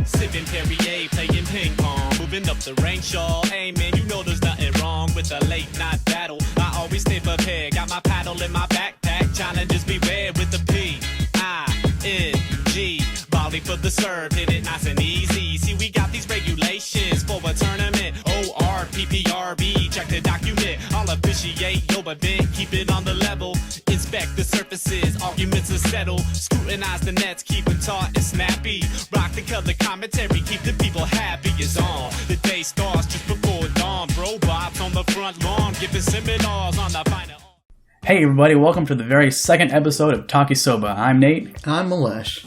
Sipping Perrier, playing ping pong, moving up the ranks, y'all. Hey man, you know there's nothing wrong with a late night battle. I always stay prepared, got my paddle in my backpack. Challenges beware with the P-I-N-G. Volley for the serve, hit it nice and easy. See, we got these regulations for a tournament. O-R-P-P-R-B, check the document. I'll officiate, yo, but then keep it on the level. Inspect the surfaces, arguments are settled. Scrutinize the nets, keep them taut and snappy. Rock the color commentary, keep the people happy is on. The day starts just before dawn. Robots on the front lawn, giving seminars on the final. Hey everybody, welcome to the very second episode of Talkisoba. I'm Nate. I'm Malesh.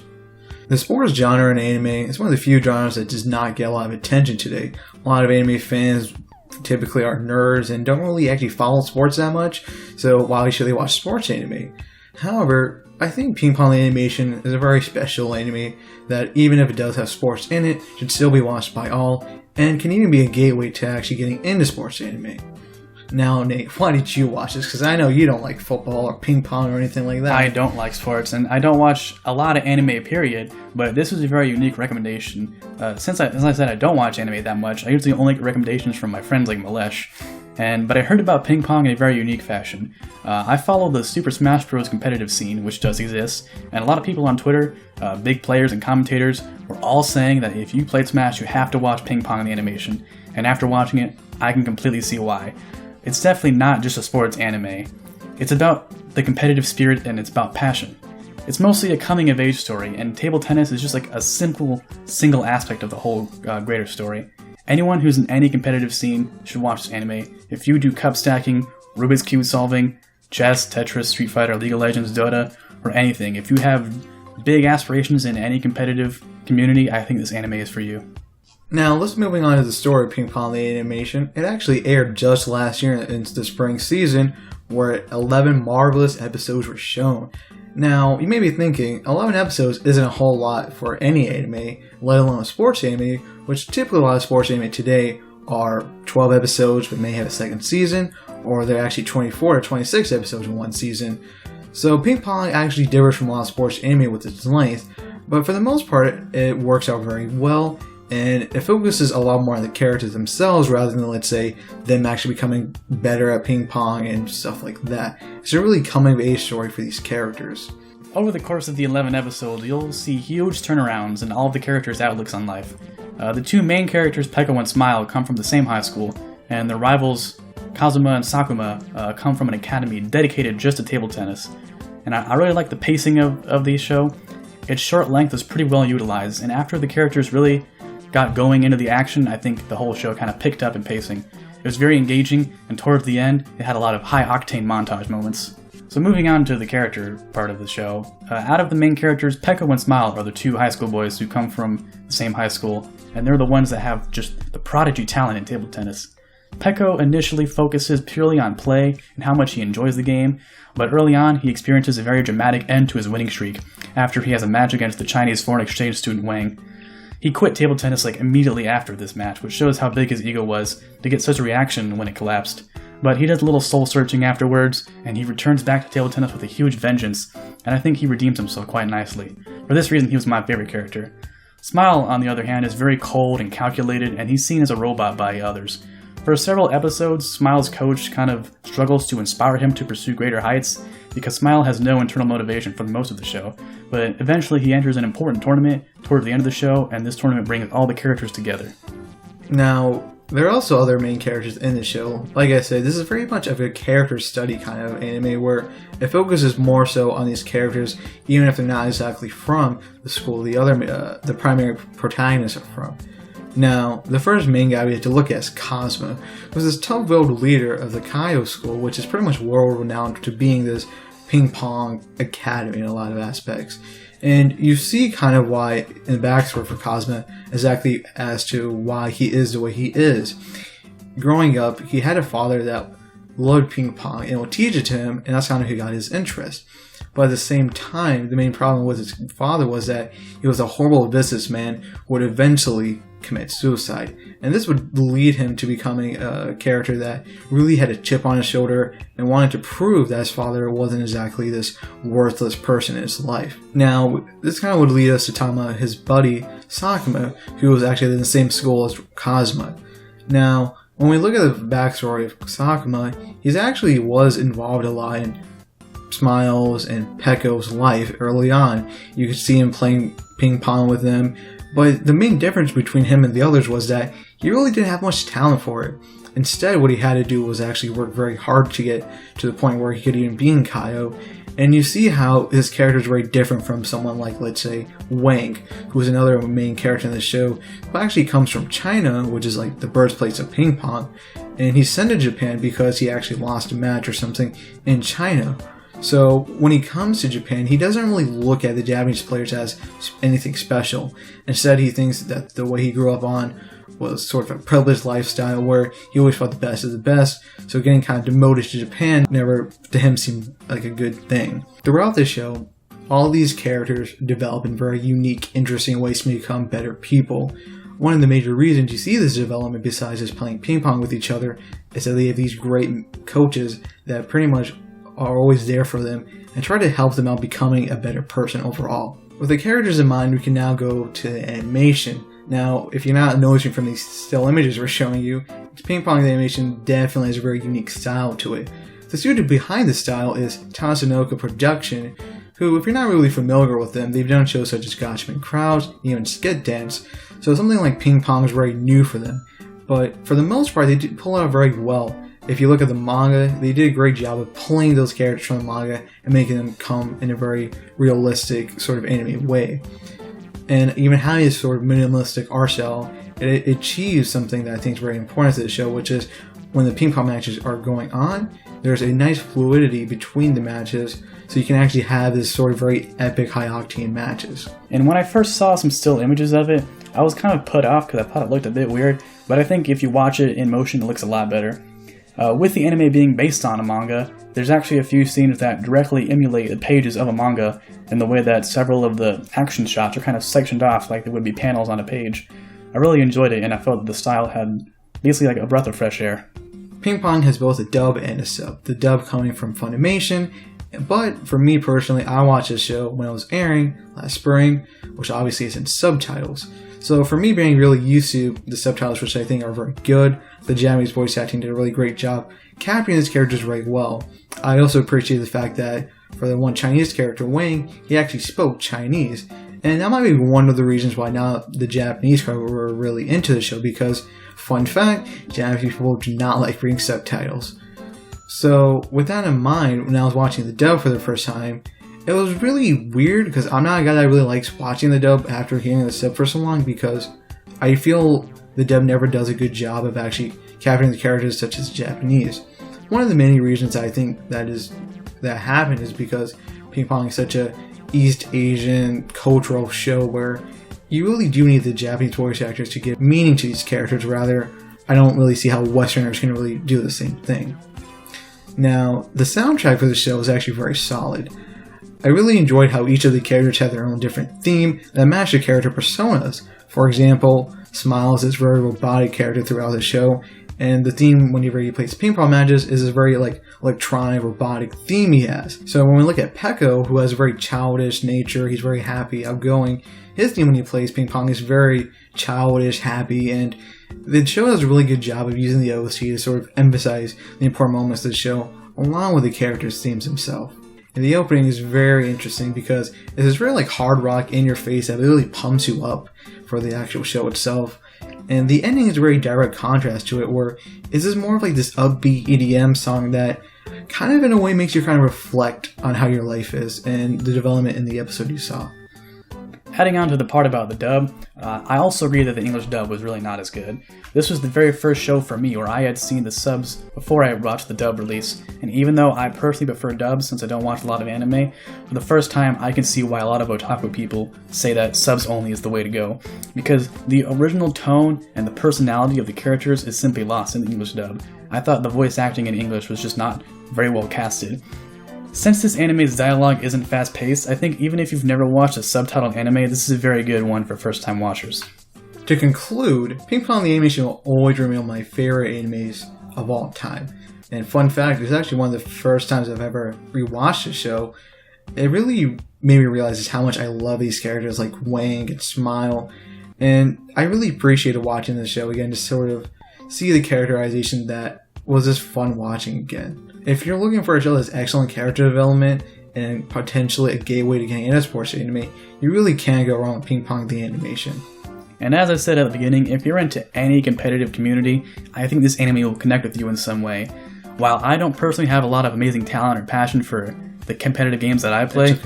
The sports genre in anime is one of the few genres that does not get a lot of attention today. A lot of anime fans typically are nerds and don't really actually follow sports that much, so why should they watch sports anime? However, I think Pong the Animation is a very special anime that, even if it does have sports in it, should still be watched by all, and can even be a gateway to actually getting into sports anime. Now, Nate, why did you watch this? Because I know you don't like football or ping pong or anything like that. I don't like sports, and I don't watch a lot of anime, period, but this was a very unique recommendation. As I said, I don't watch anime that much. I usually only get recommendations from my friends like Malesh, but I heard about ping pong in a very unique fashion. I follow the Super Smash Bros. Competitive scene, which does exist, and a lot of people on Twitter, big players and commentators, were all saying that if you played Smash, you have to watch Ping Pong the Animation, and after watching it, I can completely see why. It's definitely not just a sports anime. It's about the competitive spirit and it's about passion. It's mostly a coming-of-age story, and table tennis is just like a simple, single aspect of the whole greater story. Anyone who's in any competitive scene should watch this anime. If you do cup stacking, Rubik's Cube solving, chess, Tetris, Street Fighter, League of Legends, Dota, or anything, if you have big aspirations in any competitive community, I think this anime is for you. Now, let's moving on to the story of Pong the Animation. It actually aired just last year in the spring season, where 11 marvelous episodes were shown. Now, you may be thinking, 11 episodes isn't a whole lot for any anime, let alone a sports anime, which typically a lot of sports anime today are 12 episodes but may have a second season, or they're actually 24 or 26 episodes in one season. So Ping Pong actually differs from a lot of sports anime with its length, but for the most part, it works out very well. And it focuses a lot more on the characters themselves rather than, let's say, them actually becoming better at ping pong and stuff like that. It's a really coming-of-age story for these characters. Over the course of the 11 episodes, you'll see huge turnarounds in all of the characters' outlooks on life. The two main characters, Peko and Smile, come from the same high school, and their rivals, Kazuma and Sakuma, come from an academy dedicated just to table tennis. And I really like the pacing of the show. Its short length is pretty well utilized, and after the characters really got going into the action, I think the whole show kind of picked up in pacing. It was very engaging, and towards the end, it had a lot of high-octane montage moments. So moving on to the character part of the show, out of the main characters, Peko and Smile are the two high school boys who come from the same high school, and they're the ones that have just the prodigy talent in table tennis. Peko initially focuses purely on play and how much he enjoys the game, but early on he experiences a very dramatic end to his winning streak after he has a match against the Chinese foreign exchange student Wang. He quit table tennis immediately after this match, which shows how big his ego was to get such a reaction when it collapsed. But he does a little soul-searching afterwards, and he returns back to table tennis with a huge vengeance, and I think he redeems himself quite nicely. For this reason, he was my favorite character. Smile, on the other hand, is very cold and calculated, and he's seen as a robot by others. For several episodes, Smile's coach kind of struggles to inspire him to pursue greater heights, because Smile has no internal motivation for most of the show, but eventually he enters an important tournament toward the end of the show, and this tournament brings all the characters together. Now, there are also other main characters in the show. Like I said, this is very much of a character study kind of anime where it focuses more so on these characters, even if they're not exactly from the school the primary protagonists are from. Now, the first main guy we have to look at is Kazuma, who's this tough-willed leader of the Kaido school, which is pretty much world-renowned to being this ping pong academy in a lot of aspects. And you see kind of why in the backstory for Kazuma exactly as to why he is the way he is. Growing up, he had a father that loved ping pong and would teach it to him, and that's kind of who got his interest. But at the same time, the main problem with his father was that he was a horrible businessman who would eventually commit suicide. And this would lead him to becoming a character that really had a chip on his shoulder and wanted to prove that his father wasn't exactly this worthless person in his life. Now, this kind of would lead us to talk about his buddy, Sakuma, who was actually in the same school as Kazuma. Now, when we look at the backstory of Sakuma, he actually was involved a lot in Smiles and Pecco's life early on. You could see him playing ping pong with them, but the main difference between him and the others was that he really didn't have much talent for it. Instead, what he had to do was actually work very hard to get to the point where he could even be in Kaio. And you see how his character is very different from someone like, let's say, Wang, who is another main character in the show, who actually comes from China, which is like the birthplace of ping pong. And he's sent to Japan because he actually lost a match or something in China. So when he comes to Japan, he doesn't really look at the Japanese players as anything special. Instead, he thinks that the way he grew up on was sort of a privileged lifestyle where he always felt the best of the best. So getting kind of demoted to Japan never, to him, seemed like a good thing. Throughout the show, all these characters develop in very unique, interesting ways to become better people. One of the major reasons you see this development, besides just playing ping pong with each other, is that they have these great coaches that pretty much are always there for them and try to help them out becoming a better person overall. With the characters in mind, we can now go to the animation. Now, if you're not noticing from these still images we're showing you, Ping Pong the Animation definitely has a very unique style to it. The studio behind this style is Tatsunoko Production, who, if you're not really familiar with them, they've done shows such as Gatchaman Crowds, even Skit Dance, so something like ping pong is very new for them. But for the most part, they did pull it out very well. If you look at the manga, they did a great job of pulling those characters from the manga and making them come in a very realistic sort of anime way. And even having this sort of minimalistic art style, it achieves something that I think is very important to the show, which is when the ping pong matches are going on, there's a nice fluidity between the matches, so you can actually have this sort of very epic, high-octane matches. And when I first saw some still images of it, I was kind of put off because I thought it looked a bit weird, but I think if you watch it in motion, it looks a lot better. With the anime being based on a manga, there's actually a few scenes that directly emulate the pages of a manga in the way that several of the action shots are kind of sectioned off like they would be panels on a page. I really enjoyed it, and I felt that the style had basically like a breath of fresh air. Ping Pong has both a dub and a sub. The dub coming from Funimation, but for me personally, I watched this show when it was airing last spring, which obviously is in subtitles. So for me, being really used to the subtitles, which I think are very good, the Japanese voice acting did a really great job capturing these characters very well. I also appreciate the fact that for the one Chinese character, Wang, he actually spoke Chinese. And that might be one of the reasons why now the Japanese crowd were really into the show, because, fun fact, Japanese people do not like reading subtitles. So with that in mind, when I was watching the dub for the first time, it was really weird because I'm not a guy that really likes watching the dub after hearing the sub for so long, because I feel the dub never does a good job of actually capturing the characters such as Japanese. One of the many reasons I think that happened is because Ping Pong is such a East Asian cultural show where you really do need the Japanese voice actors to give meaning to these characters. Rather, I don't really see how Westerners can really do the same thing. Now, the soundtrack for the show is actually very solid. I really enjoyed how each of the characters had their own different theme that matched their character personas. For example, Smiles is a very robotic character throughout the show, and the theme whenever he plays ping pong matches is a very electronic, robotic theme he has. So when we look at Pecco, who has a very childish nature, he's very happy, outgoing, his theme when he plays ping pong is very childish, happy, and the show does a really good job of using the OST to sort of emphasize the important moments of the show, along with the character's themes himself. And the opening is very interesting because it's this very hard rock in your face that really pumps you up for the actual show itself. And the ending is a very direct contrast to it, where it's just more of this upbeat EDM song that kind of in a way makes you kind of reflect on how your life is and the development in the episode you saw. Heading on to the part about the dub, I also agree that the English dub was really not as good. This was the very first show for me where I had seen the subs before I watched the dub release, and even though I personally prefer dubs since I don't watch a lot of anime, for the first time I can see why a lot of otaku people say that subs only is the way to go, because the original tone and the personality of the characters is simply lost in the English dub. I thought the voice acting in English was just not very well casted. Since this anime's dialogue isn't fast-paced, I think even if you've never watched a subtitled anime, this is a very good one for first-time watchers. To conclude, Ping Pong the Animation will always remain one of my favorite animes of all time. And fun fact, it's actually one of the first times I've ever rewatched the show. It really made me realize just how much I love these characters like Wang and Smile. And I really appreciated watching the show again to sort of see the characterization that was just fun watching again. If you're looking for a show that's excellent character development and potentially a gateway to getting into sports anime, you really can't go wrong with Ping Pong the Animation. And as I said at the beginning, if you're into any competitive community, I think this anime will connect with you in some way. While I don't personally have a lot of amazing talent or passion for the competitive games that I play,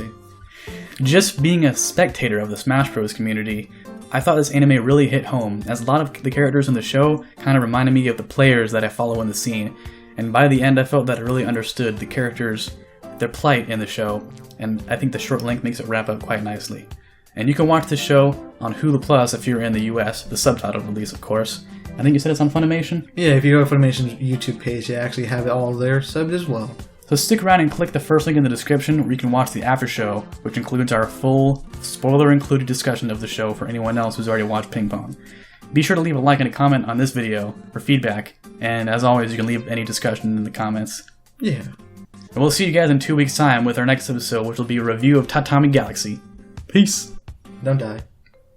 just being a spectator of the Smash Bros. Community, I thought this anime really hit home, as a lot of the characters in the show kind of reminded me of the players that I follow in the scene. And by the end, I felt that I really understood the characters, their plight in the show, and I think the short length makes it wrap up quite nicely. And you can watch this show on Hulu Plus if you're in the US, the subtitled release, of course. I think you said it's on Funimation? Yeah, if you go to Funimation's YouTube page, they actually have it all there subbed as well. So stick around and click the first link in the description where you can watch the after show, which includes our full, spoiler-included discussion of the show for anyone else who's already watched Ping Pong. Be sure to leave a like and a comment on this video for feedback, and as always, you can leave any discussion in the comments. Yeah. And we'll see you guys in 2 weeks' time with our next episode, which will be a review of Tatami Galaxy. Peace! Don't die.